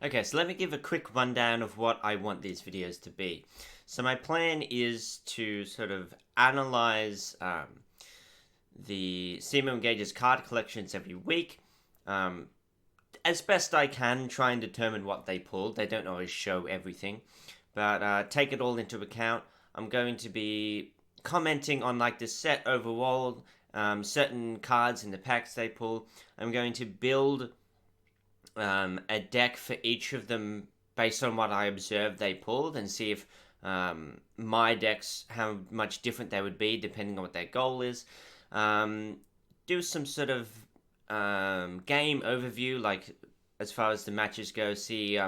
Okay, so let me give a quick rundown of what I want these videos to be. So my plan is to sort of analyze the Seymour and Gage's card collections every week. As best I can, try and determine what they pulled. They don't always show everything, but take it all into account. I'm going to be commenting on like the set overall, certain cards in the packs they pull. I'm going to build a deck for each of them based on what I observed they pulled and see if my decks, how much different they would be depending on what their goal is. Do some sort of game overview, like as far as the matches go, see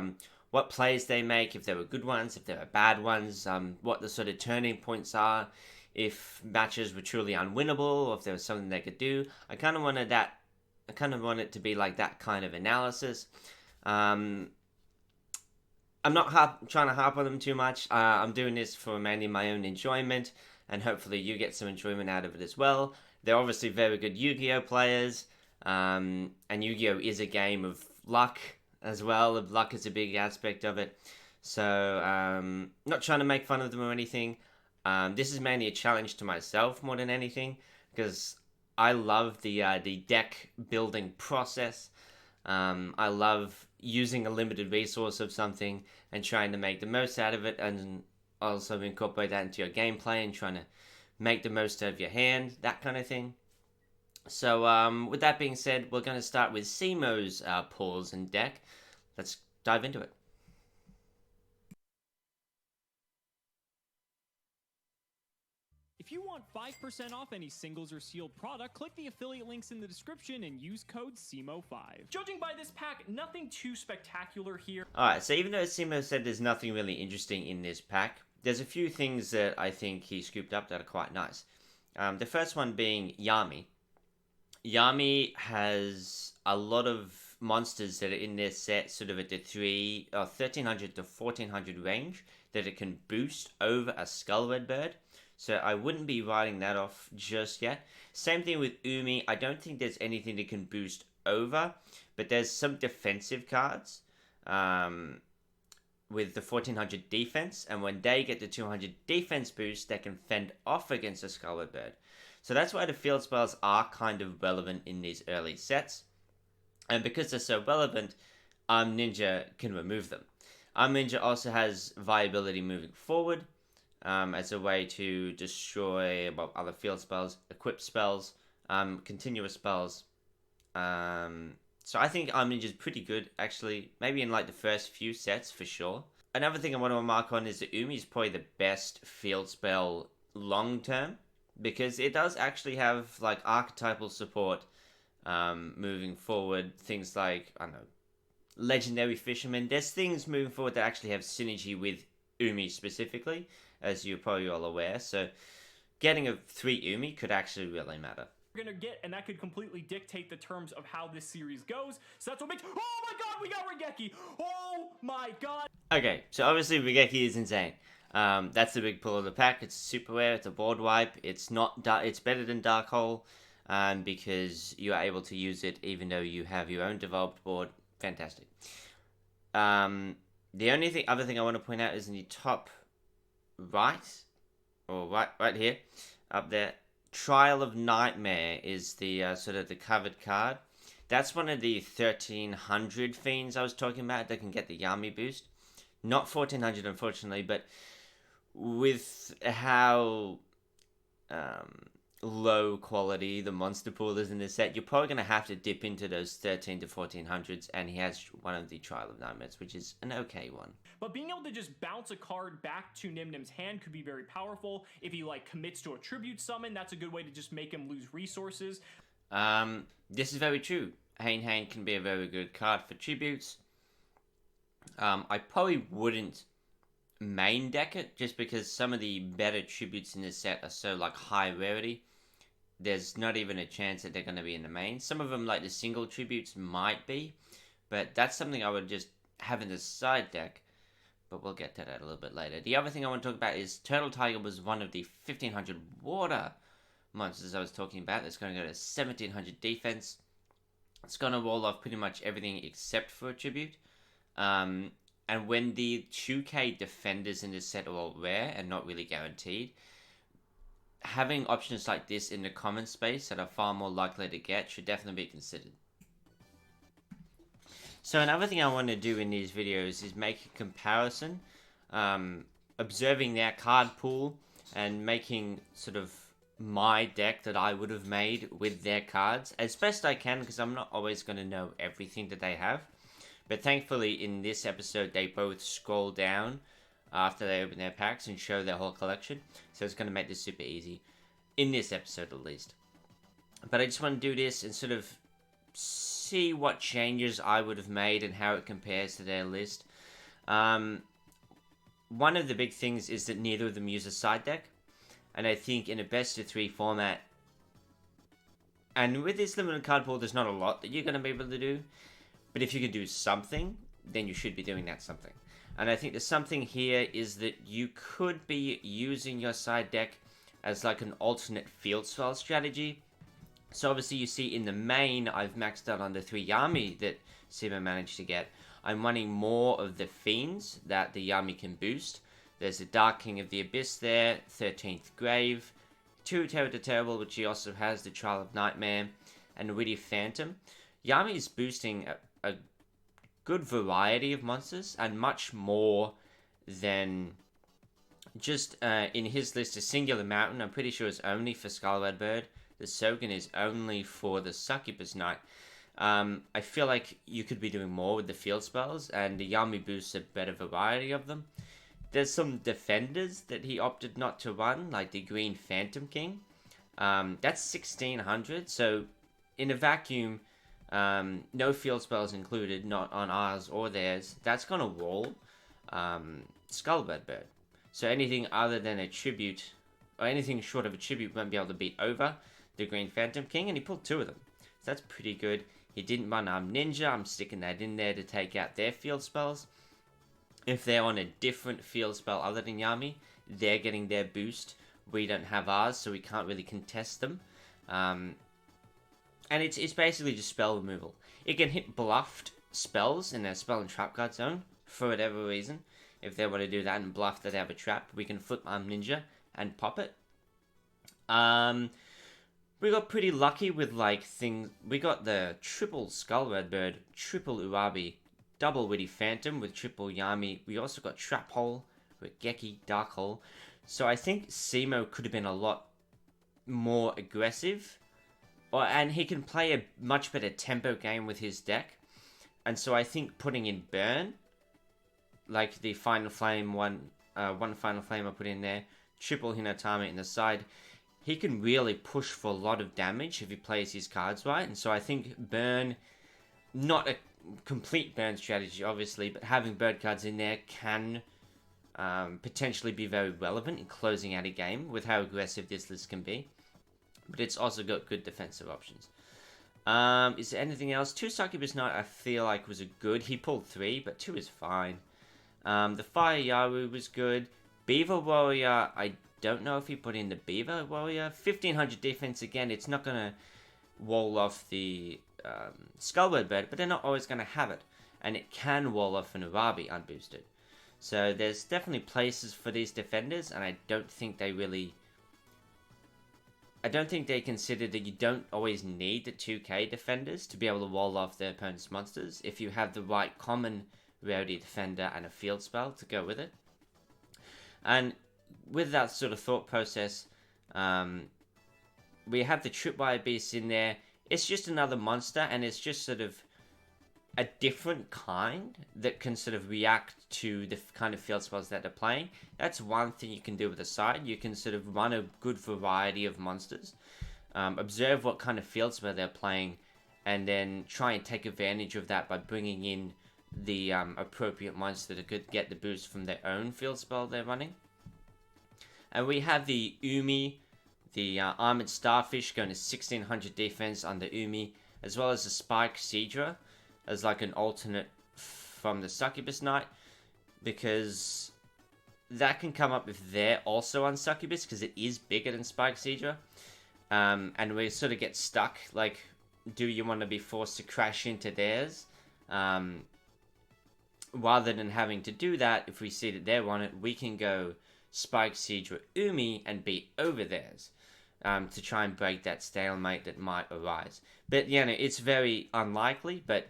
what plays they make, if they were good ones, if they were bad ones, what the sort of turning points are, if matches were truly unwinnable, or if there was something they could do. I kind of want it to be like that kind of analysis. I'm not trying to harp on them too much. I'm doing this for mainly my own enjoyment, and hopefully you get some enjoyment out of it as well. They're obviously very good Yu-Gi-Oh players, and Yu-Gi-Oh is a game of luck as well. Luck is a big aspect of it. So, not trying to make fun of them or anything. This is mainly a challenge to myself more than anything, because I love the deck building process. I love using a limited resource of something and trying to make the most out of it, and also incorporate that into your gameplay and trying to make the most out of your hand, that kind of thing. So, with that being said, we're going to start with Simo's pulls and deck. Let's dive into it. If you want 5% off any singles or sealed product, click the affiliate links in the description and use code SEMO5. Judging by this pack, nothing too spectacular here. Alright, so even though Simo said there's nothing really interesting in this pack, there's a few things that I think he scooped up that are quite nice. The first one being Yami. Yami has a lot of monsters that are in their set, sort of at the 1300 to 1400 range, that it can boost over a Skull Red Bird. So I wouldn't be writing that off just yet. Same thing with Umi. I don't think there's anything that can boost over, but there's some defensive cards with the 1400 defense, and when they get the 200 defense boost, they can fend off against a Skull Red Bird. So that's why the field spells are kind of relevant in these early sets. And because they're so relevant, Ninja can remove them. Ninja also has viability moving forward, as a way to destroy other field spells, equip spells, continuous spells. So I think Ninja is pretty good, actually. Maybe in like the first few sets, for sure. Another thing I want to remark on is that Umi is probably the best field spell long term, because it does actually have like archetypal support moving forward. Things like, I don't know, Legendary Fisherman. There's things moving forward that actually have synergy with Umi specifically, as you're probably all aware. So getting a 3 Umi could actually really matter. We're gonna get, and that could completely dictate the terms of how this series goes. So that's what makes. Oh my god, we got Regeki! Oh my god! Okay, so obviously Regeki is insane. That's the big pull of the pack. It's super rare. It's a board wipe. It's not. It's better than Dark Hole, because you are able to use it even though you have your own developed board. Fantastic. The only other thing I want to point out is in the top right, or right here, up there. Trial of Nightmare is the sort of the covered card. That's one of the 1300 fiends I was talking about that can get the Yami boost. Not 1400, unfortunately, but with how low quality the monster pool is in this set, you're probably going to have to dip into those 13 to 1400s, and he has one of the Trial of Nightmares, which is an okay one. But being able to just bounce a card back to Nim Nim's hand could be very powerful. If he like commits to a tribute summon, that's a good way to just make him lose resources. This is very true. Hain can be a very good card for tributes. I probably wouldn't main deck it, just because some of the better tributes in this set are so like high rarity. There's not even a chance that they're going to be in the main. Some of them, like the single tributes, might be, but that's something I would just have in the side deck. But we'll get to that a little bit later. The other thing I want to talk about is Turtle Tiger was one of the 1500 water monsters I was talking about. That's going to go to 1700 defense. It's going to roll off pretty much everything except for a tribute. And when the 2k defenders in this set are all rare and not really guaranteed, having options like this in the common space that are far more likely to get should definitely be considered. So another thing I want to do in these videos is make a comparison, observing their card pool and making sort of my deck that I would have made with their cards as best I can, because I'm not always going to know everything that they have. But thankfully in this episode they both scroll down after they open their packs and show their whole collection, so it's going to make this super easy in this episode at least. But I just want to do this and sort of see what changes I would have made and how it compares to their list. One of the big things is that neither of them use a side deck, and I think in a best of 3 format, and with this limited card pool, there's not a lot that you're going to be able to do, but if you can do something, then you should be doing that something. And I think the something here is that you could be using your side deck as like an alternate field spell strategy. So obviously you see in the main, I've maxed out on the 3 Yami that Simo managed to get. I'm running more of the Fiends that the Yami can boost. There's the Dark King of the Abyss there, 13th Grave, 2 Terror to Terrible, which he also has, the Trial of Nightmare, and the Witty Phantom. Yami is boosting a good variety of monsters, and much more than just in his list a singular mountain. I'm pretty sure it's only for Skullred Bird. The Sogan is only for the Succubus Knight. I feel like you could be doing more with the field spells, and the Yami boosts a better variety of them. There's some defenders that he opted not to run, like the Green Phantom King. That's 1600, so in a vacuum, no field spells included, not on ours or theirs. That's going to wall Skullred Bird. So anything other than a tribute, or anything short of a tribute, won't be able to beat over the Green Phantom King, and he pulled 2 of them. So that's pretty good. He didn't run Ninja. I'm sticking that in there to take out their field spells. If they're on a different field spell other than Yami, they're getting their boost. We don't have ours, so we can't really contest them. And it's basically just spell removal. It can hit bluffed spells in their spell and trap card zone for whatever reason. If they want to do that and bluff that they have a trap, we can flip Ninja and pop it. We got pretty lucky with like things. We got the triple Skullred Bird, triple Urabi, double Witty Phantom with triple Yami. We also got Trap Hole with Geki, Dark Hole. So I think Simo could have been a lot more aggressive. And he can play a much better tempo game with his deck. And so I think putting in Burn, like the Final Flame one Final Flame I put in there, triple Hinatama in the side, he can really push for a lot of damage if he plays his cards right. And so I think Burn, not a complete Burn strategy obviously, but having bird cards in there can potentially be very relevant in closing out a game with how aggressive this list can be. But it's also got good defensive options. Is there anything else? 2 Succubus Knight I feel like was a good. He pulled 3, but 2 is fine. The Fire Yaru was good. Beaver Warrior, I don't know if he put in the Beaver Warrior. 1500 defense again. It's not going to wall off the Skullred Bird, but they're not always going to have it. And it can wall off an Urabi unboosted. So there's definitely places for these defenders, and I don't think they consider that you don't always need the 2k defenders to be able to wall off their opponent's monsters if you have the right common rarity defender and a field spell to go with it. And with that sort of thought process, we have the Tripwire Beast in there. It's just another monster, and it's just sort of a different kind that can sort of react to the kind of field spells that they're playing. That's one thing you can do with the side. You can sort of run a good variety of monsters, observe what kind of field spell they're playing, and then try and take advantage of that by bringing in the appropriate monster that could get the boost from their own field spell they're running. And we have the Umi, the Armored Starfish going to 1600 defense on the Umi, as well as the Spike Seadra as like an alternate from the Succubus Knight, because that can come up if they're also on Succubus, because it is bigger than Spike Seadra. And we sort of get stuck, like, do you want to be forced to crash into theirs? rather than having to do that, if we see that they want it, we can go Spike, Siege, or Umi and beat over theirs. To try and break that stalemate that might arise. But, yeah, no, it's very unlikely, but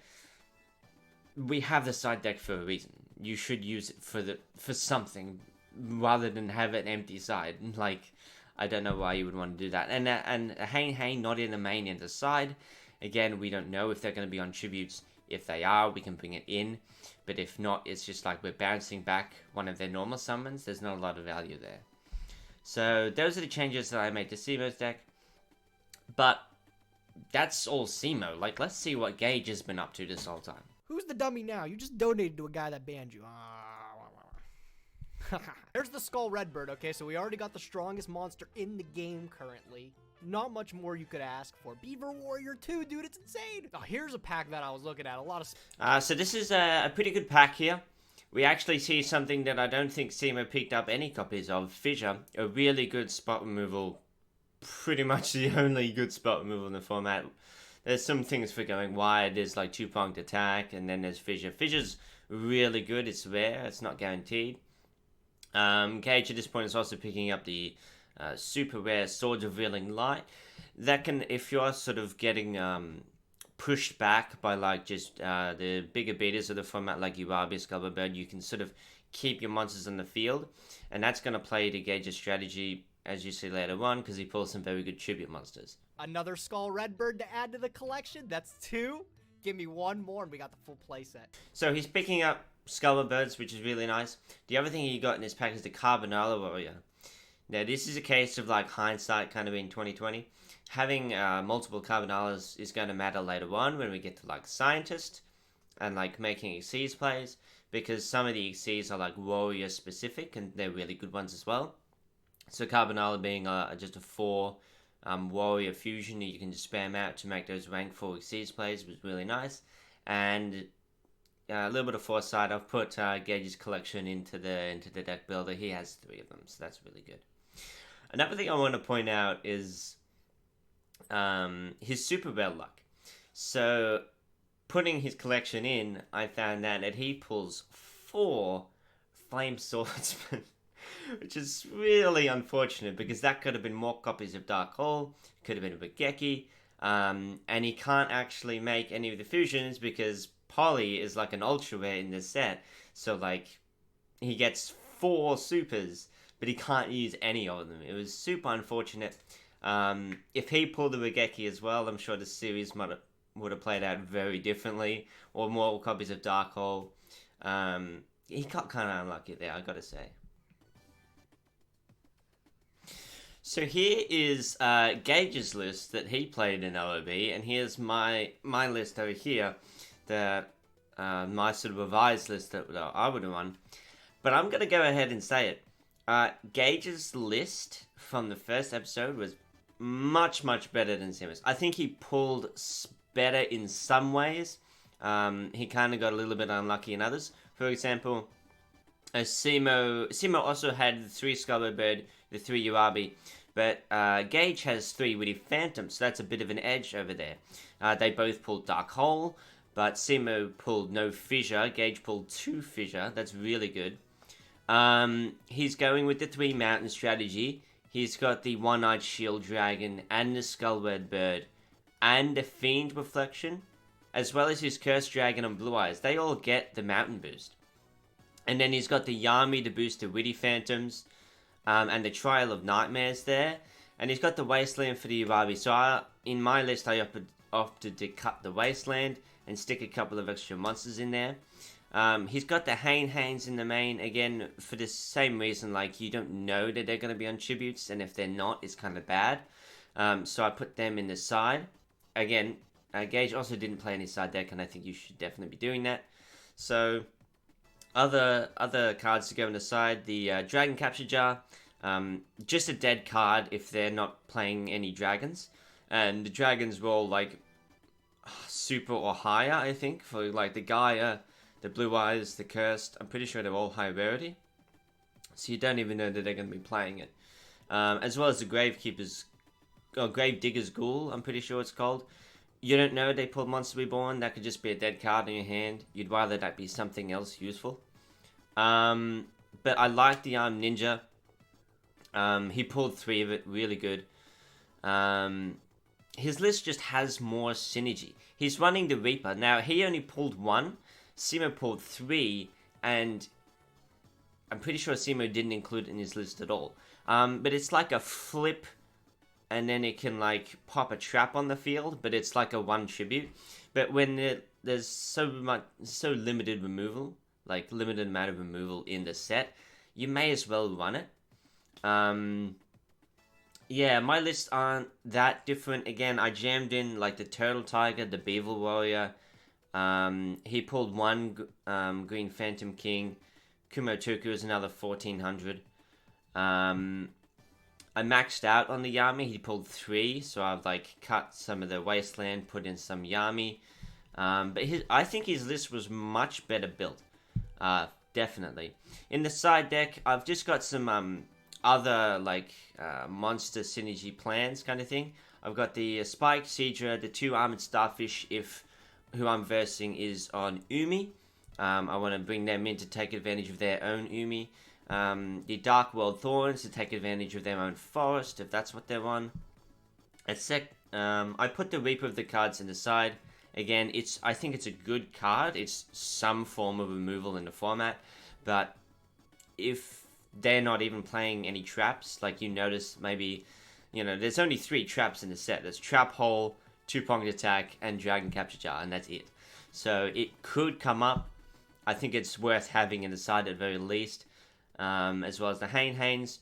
we have the side deck for a reason. You should use it for something, rather than have an empty side. Like, I don't know why you would want to do that. And Hain not in the main in the side. Again, we don't know if they're going to be on tributes. If they are, we can bring it in. But if not, it's just like we're bouncing back one of their normal summons. There's not a lot of value there. So those are the changes that I made to Semo's deck. But that's all Semo. Like, let's see what Gage has been up to this whole time. Who's the dummy now? You just donated to a guy that banned you. Here's the Skull Redbird, okay? So we already got the strongest monster in the game currently. Not much more you could ask for. Beaver Warrior 2, dude, it's insane. Oh, here's a pack that I was looking at. A lot of... So this is a pretty good pack here. We actually see something that I don't think Semo picked up any copies of. Fissure, a really good spot removal. Pretty much the only good spot removal in the format. There's some things for going wide. There's like two-pronged attack, and then there's Fissure. Fissure's really good. It's rare. It's not guaranteed. Gage at this point is also picking up the super rare Sword Revealing Light. That can, if you're sort of getting pushed back by like just the bigger beaters of the format like Urabi, Scubblerbird, you can sort of keep your monsters on the field, and that's going to play to Gage's strategy, as you see later on, because he pulls some very good tribute monsters. Another Skull Redbird to add to the collection. That's 2. Give me one more and we got the full playset. So he's picking up Scubblerbirds, which is really nice. The other thing he got in his pack is the Carbonara Warrior. Now this is a case of like hindsight kind of in 2020. Having multiple Carbonaras is going to matter later on when we get to like Scientist and like making Xyz plays, because some of the Xyz are like Warrior specific and they're really good ones as well. So Carbonara being just a 4 Warrior fusion that you can just spam out to make those rank 4 Xyz plays was really nice. And a little bit of foresight, I've put Gage's collection into the deck builder. He has 3 of them, so that's really good. Another thing I want to point out is his super rare luck. So putting his collection in, I found out that he pulls 4 Flame Swordsmen, which is really unfortunate because that could have been more copies of Dark Hole, could have been a Regeki, and he can't actually make any of the fusions because Poly is like an ultra rare in this set. So like he gets 4 supers, but he can't use any of them. It was super unfortunate. If he pulled the Regeki as well, I'm sure the series would have played out very differently, or more copies of Dark Hole. He got kind of unlucky there, I gotta say. So here is Gage's list that he played in LOB, and here's my list over here, my sort of revised list that I would have won. But I'm gonna go ahead and say it. Gage's list from the first episode was much better than Semo's. I think he pulled better in some ways. He kind of got a little bit unlucky in others. For example, Semo also had the 3 Scubblerbird, the 3 Urabi, but Gage has 3 Witty Phantoms, so that's a bit of an edge over there. They both pulled Dark Hole, but Semo pulled no Fissure. Gage pulled 2 Fissure. That's really good. He's going with the 3 Mountain strategy. He's got the One-Eyed Shield Dragon and the Skull Redbird and the Fiend Reflection, as well as his Cursed Dragon and Blue Eyes. They all get the Mountain boost. And then he's got the Yami to boost the Witty Phantoms, and the Trial of Nightmares there. And he's got the Wasteland for the Urabi. So in my list, I opted to cut the Wasteland and stick a couple of extra monsters in there. He's got the Hains in the main, again, for the same reason, like, you don't know that they're going to be on tributes, and if they're not, it's kind of bad. So I put them in the side. Again, Gage also didn't play any side deck, and I think you should definitely be doing that. So, other cards to go on the side, the Dragon Capture Jar, just a dead card if they're not playing any dragons. And the dragons roll, like, super or higher, I think, for, like, the Gaia, the Blue Eyes, the Cursed. I'm pretty sure they're all high rarity. So you don't even know that they're going to be playing it. As well as the Grave Digger's Ghoul, I'm pretty sure it's called. you don't know they pulled Monster Reborn, that could just be a dead card in your hand. You'd rather that be something else useful. But I like the Ninja. He pulled 3 of it, really good. His list just has more synergy. He's running the Reaper. Now, he only pulled 1. Simo pulled 3, and I'm pretty sure Simo didn't include it in his list at all. But it's like a flip, and then it can like pop a trap on the field, but it's like a 1 tribute. But when there's so limited removal, like limited amount of removal in the set, you may as well run it. Yeah, my lists aren't that different. Again, I jammed in like the Turtle Tiger, the Beaver Warrior. He pulled 1 Green Phantom King. Kumotoku is another 1400. I maxed out on the Yami. He pulled 3, so I've like cut some of the Wasteland, put in some Yami. But I think his list was much better built. Definitely. In the side deck, I've just got some other like monster synergy plans kind of thing. I've got the Spike Seadra, the 2 Armored Starfish if who I'm versing is on Umi. I want to bring them in to take advantage of their own Umi. The Dark World Thorns to take advantage of their own forest if that's what they're on. I put the Reaper of the cards in the side. Again, I think it's a good card. It's some form of removal in the format, but if they're not even playing any traps, like you notice maybe, there's only 3 traps in the set. There's Trap Hole, 2-pronged attack, and Dragon Capture Jar, and that's it. So it could come up. I think it's worth having in the side at the very least, as well as the Hanes.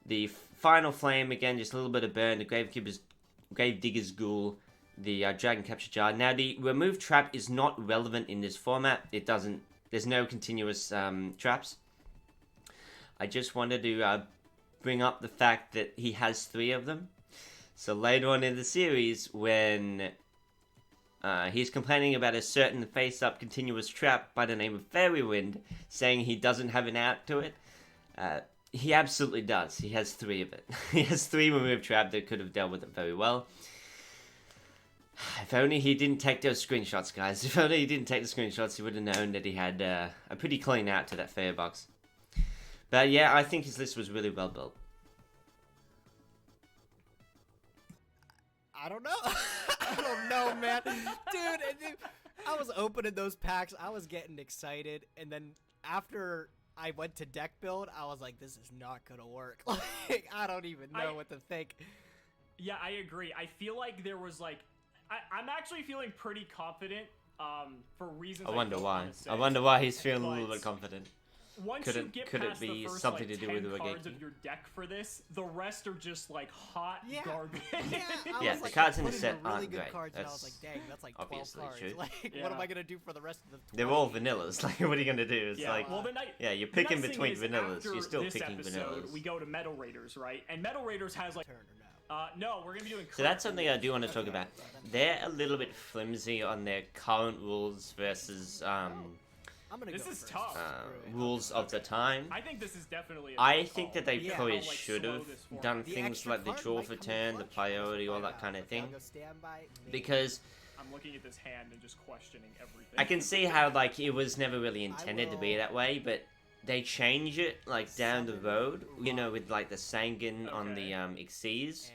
The Final Flame, again, just a little bit of burn. The Grave Digger's Ghoul, the Dragon Capture Jar. Now, the Remove Trap is not relevant in this format. There's no continuous traps. I just wanted to bring up the fact that he has 3 of them. So later on in the series, when he's complaining about a certain face-up continuous trap by the name of Fairy Wind, saying he doesn't have an out to it, he absolutely does. He has 3 of it. He has 3 remove trap that could have dealt with it very well. If only he didn't take those screenshots, guys. If only he didn't take the screenshots, he would have known that he had a pretty clean out to that Fairy box. But yeah, I think his list was really well built. I don't know. I don't know, man. Dude, I was opening those packs. I was getting excited. And then after I went to deck build, I was like, this is not going to work. Like, I don't even know what to think. Yeah, I agree. I feel like there was like... I'm actually feeling pretty confident for reasons I wonder why. I wonder why he's feeling a little bit confident. Once could you it, get could past it be the first, something like, to do 10 with the cards Gage? of your deck for this, the rest are just like hot garbage. Yeah, the cards in the set aren't great. Cards, and I was like, dang, that's like 12 obviously cards. true. Like, what am I gonna do for the rest of the 20? They're all vanillas. Like, what are you gonna do? It's like, well, you're picking the between is, vanillas. You're still picking episode, vanillas. We go to Metal Raiders, right? And Metal Raiders has like... no, we're gonna be doing... So that's something I do want to talk about. They're a little bit flimsy on their current rules versus this is tough. rules of the time. I think this is definitely I think that they probably should have done things like the draw for turn, the priority, all that kind of thing. Because I'm looking at this hand and just questioning everything. I can see how like it was never really intended to be that way, but they change it like down the road, with like the Sangan on the Xyz.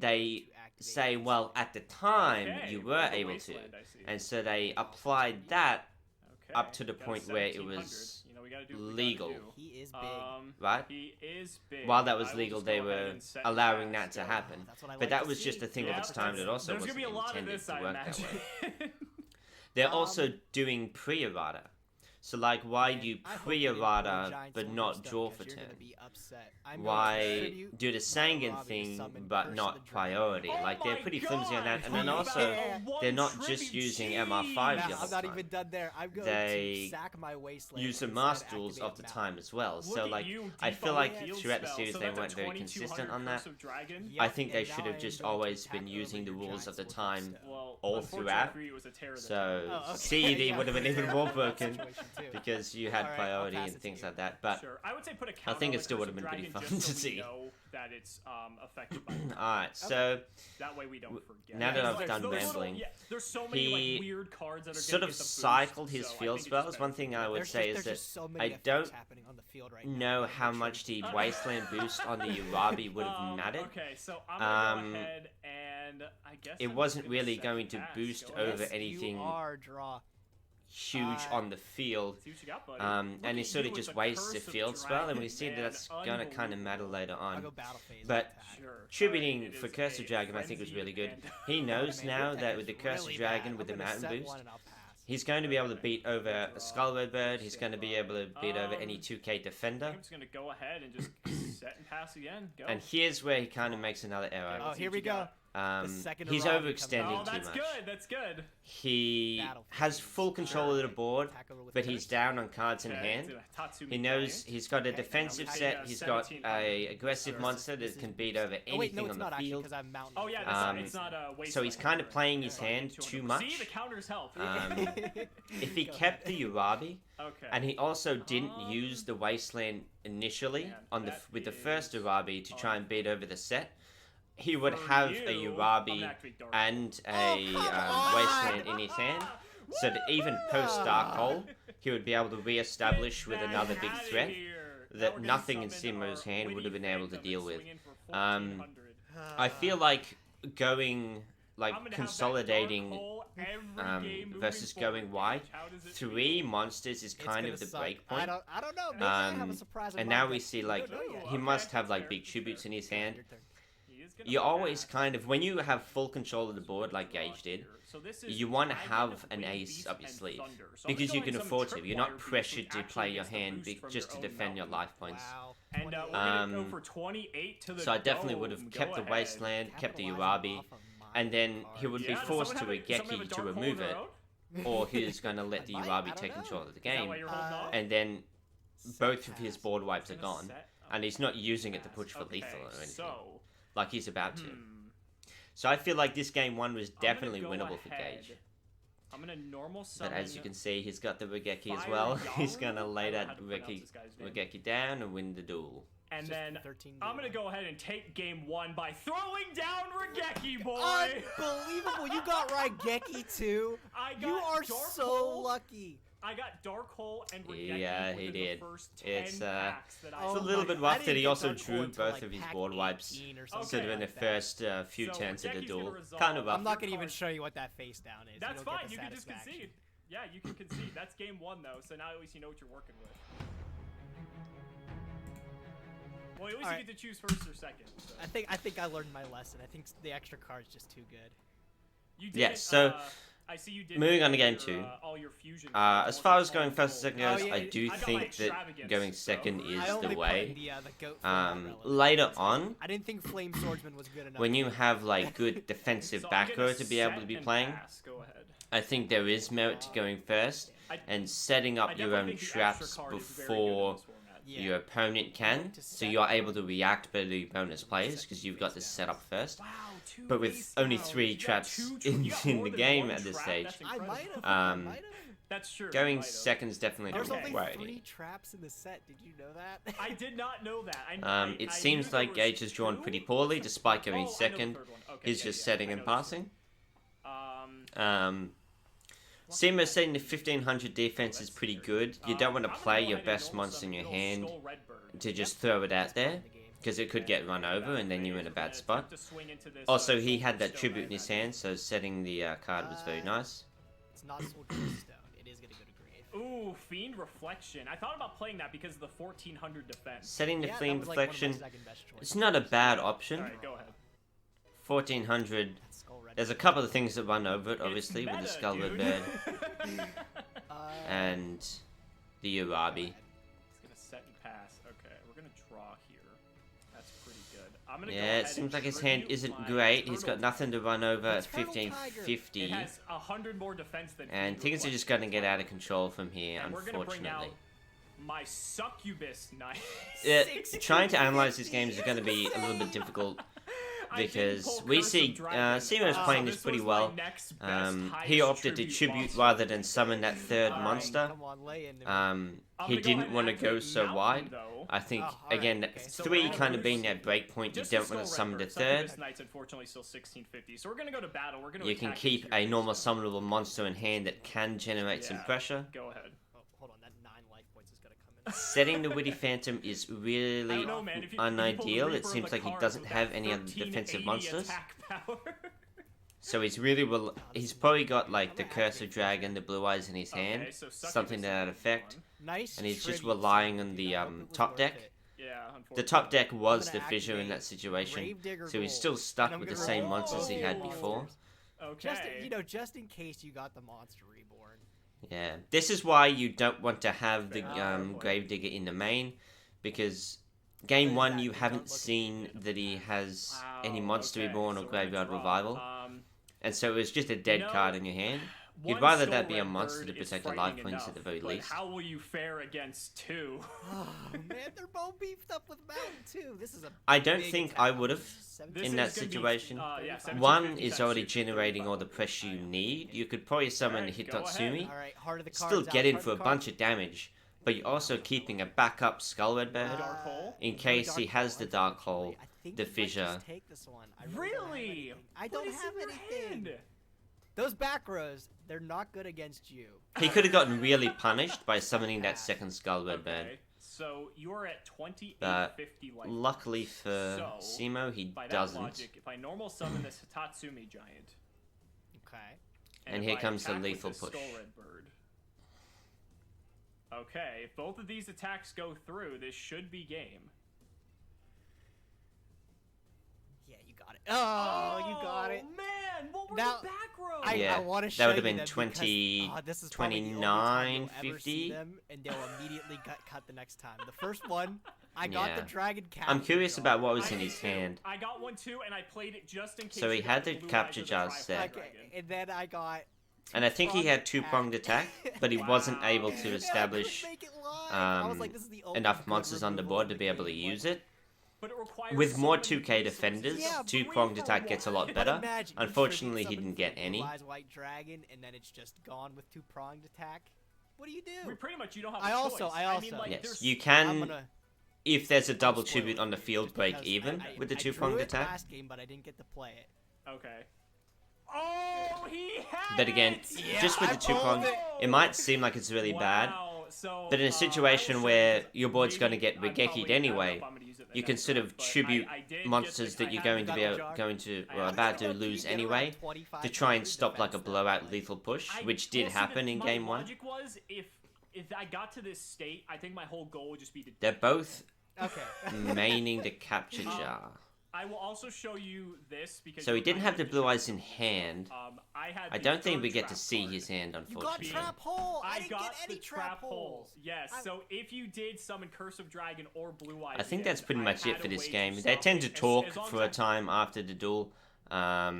They say, well, at the time you were able to, and so they applied that up to the point where it was legal. He is big. Right? He is big. While that was legal, they were allowing that to happen. But that was just a thing of its time that also wasn't intended to work that way. They're also doing pre-errata. So, like, why do pre-errata but not draw for turn? Why do the Sangan thing but not priority? Like, they're pretty flimsy on that. And then also, they're not just using MR5 the whole time. They use the Master Duels of the time as well. So, like, I feel like throughout the series they weren't very consistent on that. I think they should have just always been using the rules of the time all throughout. So, CED would have been even more broken. too. because you had Alright, I'll priority pass and it to things you. like that. But Sure. I would say put a counter think on it the still Curse would've of been pretty Dragon fun just to so see. we know that it's affected by alright, so that way we don't forget. now that Because, I've like, done those little- rambling, yeah, there's so many he like weird cards that are sort gonna of get the boost, cycled his so I field think it's just spells. better One to thing do I that. would say is There's that just so many I effects don't happening on the field right now. know Make how sure much the Uh, Wasteland boost on the Urabi would have mattered. Okay, so I'm gonna go Um, ahead and I guess It I'm wasn't just gonna really second going to pass. boost Go ahead. over Yes, anything you are, draw. huge on the field. See what you got, buddy. And Look he at sort you of with just the wastes a Curse of field spell, and we Dragon, see that man. that's gonna kind of matter later I'll on. go battle phase. But- Sure. Tributing Alright, it for is Curse of a Dragon, I think was frenzied really good. and- He knows Man, now your that deck with the is Curse really of Dragon bad. with the I'm gonna Mountain set boost, one and I'll pass. he's going to be able to beat over a Draw. Skullred Bird. He's going to be able to beat over any Um, 2K defender. I'm just gonna go ahead and just set and pass again. Go. And here's where he kind of makes another error. Oh, Let's see here what we you go. got. second He's Urabi comes overextending out. Oh, too that's much. good. That's good. He Battle has phase. full control of the board, Attack over with but curse. he's down on cards in Okay, hand. it's a Tatsumi He knows Giant. he's got a Okay, defensive now we set. have He's got 1700. a aggressive Sure. monster This that is- can beat over Oh wait, no, anything it's on not the actually field. because I'm mountain. Oh yeah, Blade. that's Um, it's not a waste. so he's kind of playing his hand too much. See, the counters help. If he kept the Urabi, Okay. and he also didn't use the Wasteland initially man, on that with the first is Urabi to try and beat over the set, he would For have you, a I'm Urabi gonna activate Dark and Oh, a come on! Wasteland in his hand, so that even post Dark Hole, he would be able to re-establish with Get another that big outta threat here. Now that we're gonna nothing in summon Simo's our hand would have witty been able to phantom deal and with. swing in for Um, 1400. I feel like going like I'm gonna have that consolidating dark hole every game moving versus forward. going wide. How does it 3 feel? monsters is It's kind gonna of the suck. break point. I don't know. Maybe I have a surprise. in And my now we deck. see We like don't know yet. he Okay, must have that's like fair, big that's tributes fair. in his Your hand. turn. He is gonna You go always back. kind of when you have full control of the board like Gage did, So this is you want to Dragon, have an Wind ace Beast, up your and sleeve Thunder. So I'm because gonna you go can ahead and afford summon to. You're not Tripwire Beast, pressured which to actually play your gets the hand boost from just to your own defend your mountain. life points. Wow. And we're 28. gonna go Um, for 28 to the So I definitely would have dome. kept Go the ahead. Wasteland, kept the Capitalizing Urabi, off of my and then he would be Yeah, does forced someone to have does someone have Regeki to dark hole remove of their it, own? or he's going to let I the might, Urabi I don't take know. control of the Is that game, why you're holding off? and then Set both of his pass. board wipes are He's gonna gone, set- and he's not using it to pass. push for lethal or Okay, anything, So, like he's about to. hmm. So I feel like this game 1 was I'm gonna definitely go winnable for ahead. Gage. I'm gonna normal But summon. as you can see, he's got the Regeki as Fire well. He's Yaru? gonna lay I don't know that how to pronounce this guy's name. Regeki down and win the duel. And Just then 13 I'm gonna game. go ahead and take game 1 by throwing down Regeki, boy. Unbelievable! You got Raigeki too. I got You are Dark so Hole. lucky. I got Dark Hole and Regeki Yeah, he within did. the first 10 It's, packs that I It's a Oh little my- bit I rough didn't that he get also Dark Hole drew until, both like, of his pack board wipes 18 or Okay. something sort of in the like that. first few So turns of the Regeki's gonna duel. resolve- Kind of rough. I'm not gonna even Card. show you what that face down is. That's you don't fine. Get You the can just satisfaction. concede. Yeah, you can concede. That's game 1 though, so now at least you know what you're working with. Well, at least Alright. you get to choose first or second. So. I think I learned my lesson. I think the extra card's just too good. You did. Yes, so, I see you did. moving on to your, game 2. All your fusion. As far as going first or second Oh, goes, yeah, I do I got my think that extravagance, going so- second is I the only way. played the goat for that relevant. Later on, I didn't think Flame Swordsman was good enough. when you have like good defensive So I'm back gonna row to be able to set be and playing, pass. Go ahead. I think there is merit to going first I- and setting I up your definitely own think the extra traps card is very good in before this format. Yeah. your opponent can, To so set you're up able to react better to bonus players because you've got this set up first. Wow, 2 But with base only downs. 3 You got traps 2 in you got the more than game 1 at this trap. stage, That's I incredible. might have. Um, That's true. going you might have. second's definitely There's the only way. 3 traps in the set. Did you know that? I did not know that. I It knew seems there like was Gage has drawn 2. pretty poorly despite Oh, I going know the second. third one. Okay, He's yeah, just yeah, setting I and know this passing. one. Simo saying the 1500 defense is that's pretty scary. good. You don't want to I'm gonna play go your ahead and best normal monster in summon your good old hand Skull Redbird. to just throw it out there because it could get run over and then you're in a bad spot. Also, he had that tribute in his hand, so setting the card was very nice. It's not Soldier of Stone. It is gonna go to grave. Ooh, Fiend Reflection. I thought about playing that because of the 1400 defense. Setting the Yeah, that Flame was, like, one of my Reflection, second best choices. it's not a bad option. Alright, go ahead. 1400, That Skull Red. there's a couple of things that run over it, It's obviously, with the meta, Skull dude. Bird Uh, and the Urabi. It's gonna set and pass. Okay, we're gonna draw here. That's pretty good. I'm gonna go Yeah, ahead it seems and like his hand tribute isn't my great. He's got Turtle nothing to Tiger. run over at Turtle Tiger. 1550. It has 100 more defense than And Fiend things are just Reflection. going to get out of control from here, And we're gonna bring out unfortunately. my Succubus Knight. Yeah, trying to analyze these games is going to be a little bit difficult because we see Seamo's playing this pretty well. He opted to tribute rather than summon that third monster. Come on, lay into me. He didn't want to go so wide. I think, again, 3 kind of being that break point, you don't want to summon the third. Unfortunately, still 1650. So we're gonna go to battle. We're gonna You can keep a normal summonable monster in hand that can generate some pressure. Go ahead. Oh, hold on, that 9 life points is gonna come in. Setting the Witty Phantom is really unideal. It seems like he doesn't have any other defensive monsters. So he's really he's probably got like the Curse of Dragon, the Blue Eyes in his hand, something to that effect. Nice. And he's just relying on the top deck. Yeah, The top deck was the fissure in that situation, so he's still stuck with the same monsters he had before. Okay. Just in case you got the monster reborn. Yeah, this is why you don't want to have the Gravedigger in the main, because game 1 you haven't seen that he has any monster reborn or graveyard revival, and so it was just a dead card in your hand. You'd rather that be a monster to protect your life points at the very least. How will you fare against 2? Oh man, they're both beefed up with Mountain too. This is a. I don't think I would have in that situation. 1 is already generating all the pressure you need. You could probably summon Hitotsumi, still get in for a bunch of damage, but you're also keeping a backup Skullred Bird in case he has the Dark Hole, the Fissure. Really? I don't have anything. Those back rows, they're not good against you. He could have gotten really punished by summoning that second Skullred Bird. So you're at 2850 life. Luckily for Simo, he doesn't. Logic, if I normal summon this Hitatsumi giant. Okay. And here comes the lethal push. Bird. Okay, if both of these attacks go through, this should be game. Yeah, you got it. Oh, you got it. Man, what were now, the back rows? I want to show that would have you been 20, this is 29, 50. Them, and they'll immediately get cut the next time. The first one, I got the Dragon Capture. I'm curious about what was in his hand. I got one too, and I played it just in case. So he had the Capture Jar set. Okay, and then I got. And I think he had 2-pronged attack, but he wasn't able to establish enough monsters on the board to be able to use it. With more 2K defenders, 2-pronged attack gets a lot better. Unfortunately, he didn't get any. White dragon, and then it's just gone with 2-pronged attack. What do you do? Pretty much, you don't have I also. Yes, you can. If there's a double tribute on the field, break even with the 2-pronged attack. Last game, but I didn't get to play it. Okay. Oh, he had But again, just with the 2-pronged, it might seem like it's really bad. But in a situation where your board's going to get Regeki'd anyway, you can sort of tribute monsters that you're going to be about to lose anyway, to try and stop like a blowout lethal push, which did happen in game 1. Logic was if I got to this state, I think my whole goal would just be to. They're both maining the Capture Jar. I will also show you this because. So he didn't have the Blue Eyes in hand. I don't think we get to see his hand, unfortunately. You got Trap Hole. I didn't got get any the trap holes. Yes. So if you did summon Curse of Dragon or Blue Eyes, I think that's pretty much it for this game. They tend to talk for a time after the duel. I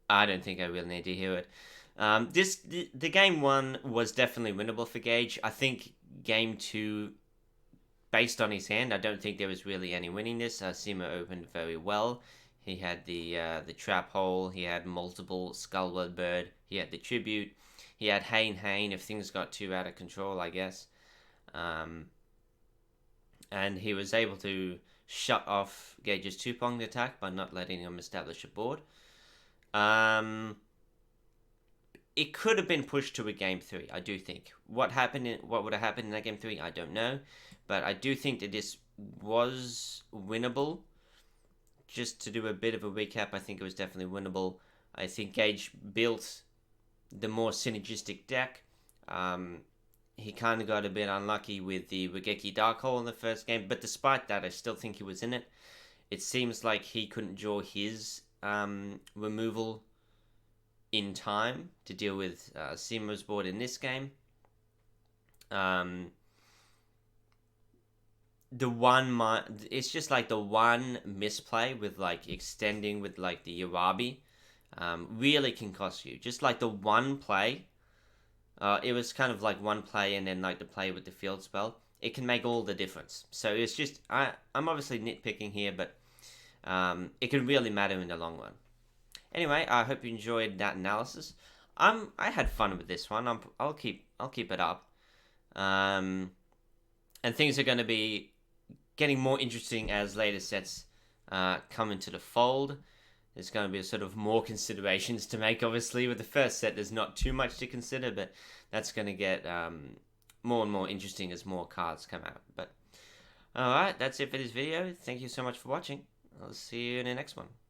don't think I really need to hear it. The game 1 was definitely winnable for Gage. I think game 2. Based on his hand, I don't think there was really any winning this. Simo opened very well. He had the Trap Hole. He had multiple Skullblood Bird. He had the Tribute. He had Hain if things got too out of control, I guess. And he was able to shut off Gage's 2-pronged attack by not letting him establish a board. It could have been pushed to a game 3, I do think. What would have happened in that game 3, I don't know. But I do think that this was winnable. Just to do a bit of a recap, I think it was definitely winnable. I think Gage built the more synergistic deck. He kind of got a bit unlucky with the Regeki Dark Hole in the first game. But despite that, I still think he was in it. It seems like he couldn't draw his removal in time to deal with Simo's board in this game. It's just like the one misplay with like extending with like the Yarabi really can cost you. Just like the one play, it was kind of like one play and then like the play with the field spell. It can make all the difference. So it's just I'm obviously nitpicking here, but it can really matter in the long run. Anyway, I hope you enjoyed that analysis. I had fun with this one. I'll keep it up. And things are going to be getting more interesting as later sets come into the fold. There's going to be sort of more considerations to make. Obviously, with the first set, there's not too much to consider, but that's going to get more and more interesting as more cards come out. But alright, that's it for this video. Thank you so much for watching. I'll see you in the next one.